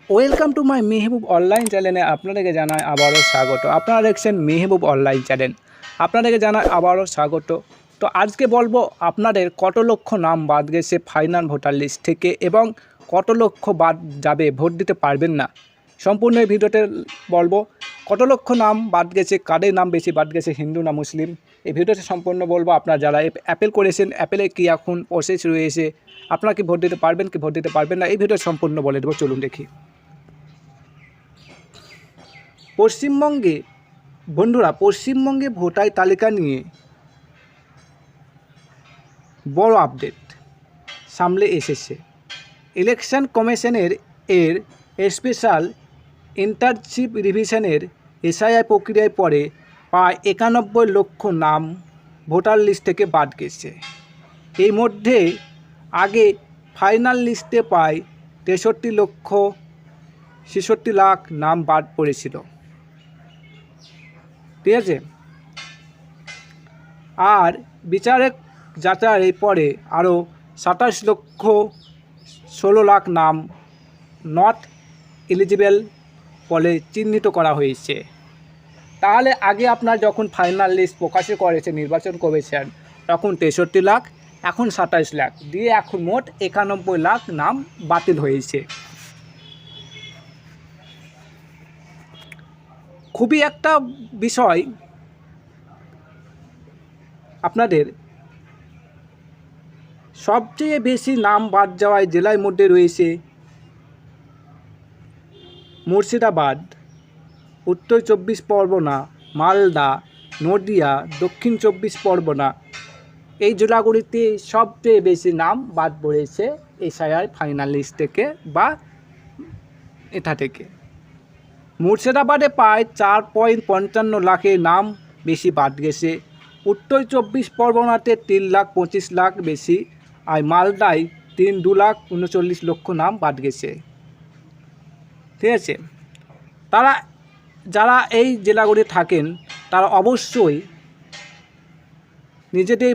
Welcome to my Mehboob online চ্যানেলে আপনাদেরকে জানাই আবারও স্বাগত। আপনারা দেখছেন মেহবুব অনলাইন চ্যানেল, আপনাদেরকে জানাই আবারও স্বাগত। তো আজকে বলবো আপনাদের কত লক্ষ নাম বাদ গেছে ফাইনাল ভোটার লিস্ট থেকে এবং কত লক্ষ বাদ যাবে, ভোট দিতে পারবেন না। সম্পূর্ণ এই ভিডিওতে বলবো কত লক্ষ নাম বাদ গেছে, কাদের নাম বেশি বাদ গেছে, হিন্দু না মুসলিম। এই ভিডিওতে সম্পূর্ণ বলবো। আপনারা যারা অ্যাপেল করেছেন, অ্যাপেলে কি এখন প্রসেস রয়েছে, আপনারা কি ভোট দিতে পারবেন কি ভোট দিতে পারবেন না, এই ভিডিও সম্পূর্ণ বলে দেবো। চলুন দেখি। পশ্চিমবঙ্গে বন্ধুরা, পশ্চিমবঙ্গে ভোটার তালিকা নিয়ে বড় আপডেট সামনে এসেছে। ইলেকশন কমিশনের স্পেশাল ইন্টার্নশিপ রিভিশনের এসআইআর প্রক্রিয়ায় পরে প্রায় 91 লক্ষ নাম ভোটার লিস্ট থেকে বাদ গেছে। এই মধ্যে আগে ফাইনাল লিস্টে প্রায় 63 লাখ নাম বাদ পড়েছিল, ঠিক আছে। আর বিচারের যাচাইয়ের পরে আরও 27 লাখ নাম নট এলিজিবল বলে চিহ্নিত করা হয়েছে। তাহলে আগে আপনার যখন ফাইনাল লিস্ট প্রকাশ করেছে নির্বাচন কমিশন, তখন 63 লাখ, এখন 27 লাখ দিয়ে এখন মোট 91 লাখ নাম বাতিল হয়েছে। খুবই একটা বিষয়। আপনাদের সবচেয়ে বেশি নাম বাদ যাওয়ায় জেলার মধ্যে রয়েছে মুর্শিদাবাদ, উত্তর 24 পরগনা, মালদা, নদিয়া, দক্ষিণ 24 পরগনা। এই জেলাগুলিতে সবচেয়ে বেশি নাম বাদ পড়েছে এসআইআর ফাইনাল লিস্ট থেকে বা এটা থেকে। মুর্শিদাবাদে প্রায় 4.55 লাখের নাম বেশি বাদ গেছে, উত্তর 24 পরগনাতে 3,25,00,000 বেশি, আর মালদায় 2,39,00,000 নাম বাদ গেছে, ঠিক আছে। যারা এই জেলাগুলি থাকেন তারা অবশ্যই নিজেদের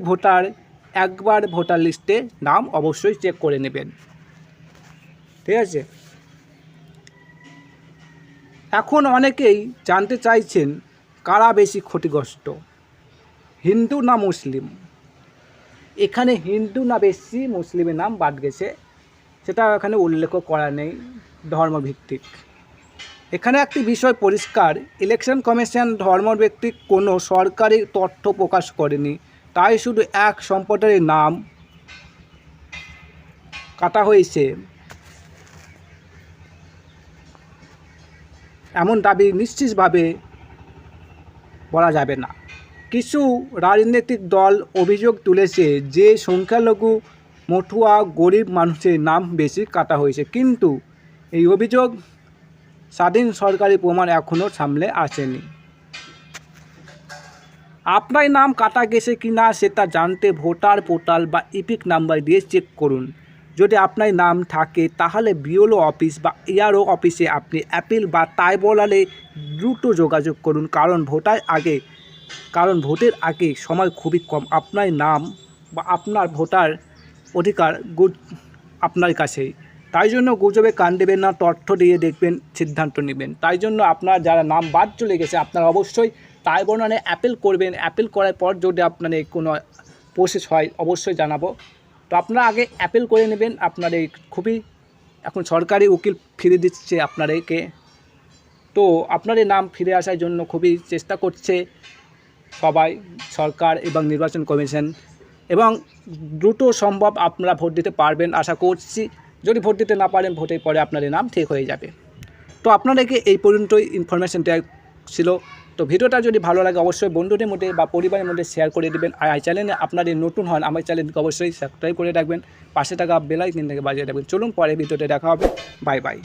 একবার ভোটার লিস্টে নাম অবশ্যই চেক করে নেবেন, ঠিক আছে। এখন অনেকেই জানতে চাইছেন কারা বেশি ক্ষতিগ্রস্ত, হিন্দু না মুসলিম। এখানে হিন্দু না বেশি মুসলিমের নাম বাদ গেছে সেটা এখানে উল্লেখ করা নেই, ধর্মভিত্তিক। এখানে একটি বিষয় পরিষ্কার, ইলেকশন কমিশন ধর্মভিত্তিক কোনো সরকারি তথ্য প্রকাশ করেনি, তাই শুধু এক সম্প্রদায়ের নাম কাটা হয়েছে এমন দাবি নিশ্চিতভাবে বলা যাবে না। কিছু রাজনৈতিক দল অভিযোগ তুলেছে যে সংখ্যালঘু, মঠুয়া, গরিব মানুষের নাম বেশি কাটা হয়েছে, কিন্তু এই অভিযোগ স্বাধীন সরকারি প্রমাণ এখনও সামনে আসেনি। আপনার নাম কাটা গেছে কি না সেটা জানতে ভোটার পোর্টাল বা ইপিক নাম্বার দিয়ে চেক করুন। যদি আপনার নাম থাকে তাহলে বিএলও অফিস বা এআরও অফিসে আপনি অ্যাপিল বা ট্রাইব্যুনালে দ্রুত যোগাযোগ করুন, কারণ ভোটের আগে সময় খুবই কম। আপনার নাম বা আপনার ভোটার অধিকার আপনার কাছেই, তাই জন্য গুজবে কান দেবেন না, তথ্য দিয়ে দেখবেন, সিদ্ধান্ত নেবেন। তাই জন্য আপনার যারা নাম বাদ চলে গেছে আপনারা অবশ্যই ট্রাইব্যুনালে অ্যাপিল করবেন। অ্যাপিল করার পর যদি আপনাদের কোনো প্রসেস হয় অবশ্যই জানাবো। তো আপনারা আগে অ্যাপিল করে নেবেন। আপনাদের খুবই এখন সরকারি উকিল ফিরে দিচ্ছে আপনাদেরকে, তো আপনাদের নাম ফিরে আসার জন্য খুবই চেষ্টা করছে সবাই, সরকার এবং নির্বাচন কমিশন, এবং দ্রুত সম্ভব আপনারা ভোট দিতে পারবেন আশা করছি। যদি ভোট দিতে না পারেন ভোটের পরে আপনাদের নাম ঠিক হয়ে যাবে। তো আপনাদেরকে এই পর্যন্তই ইনফরমেশন দেওয়া ছিল। তো ভিডিওটা যদি ভালো লাগে অবশ্যই বন্ধুদের মধ্যে বা পরিবারের মধ্যে শেয়ার করে দেবেন। আর এই চ্যানেলে আপনাদের নতুন হন আমার চ্যানেলকে অবশ্যই সাবস্ক্রাইব করে রাখবেন, পাশে থাকা বেল আইকনটাকে বাজিয়ে রাখবেন। চলুন পরে ভিডিওতে দেখা হবে। Bye bye.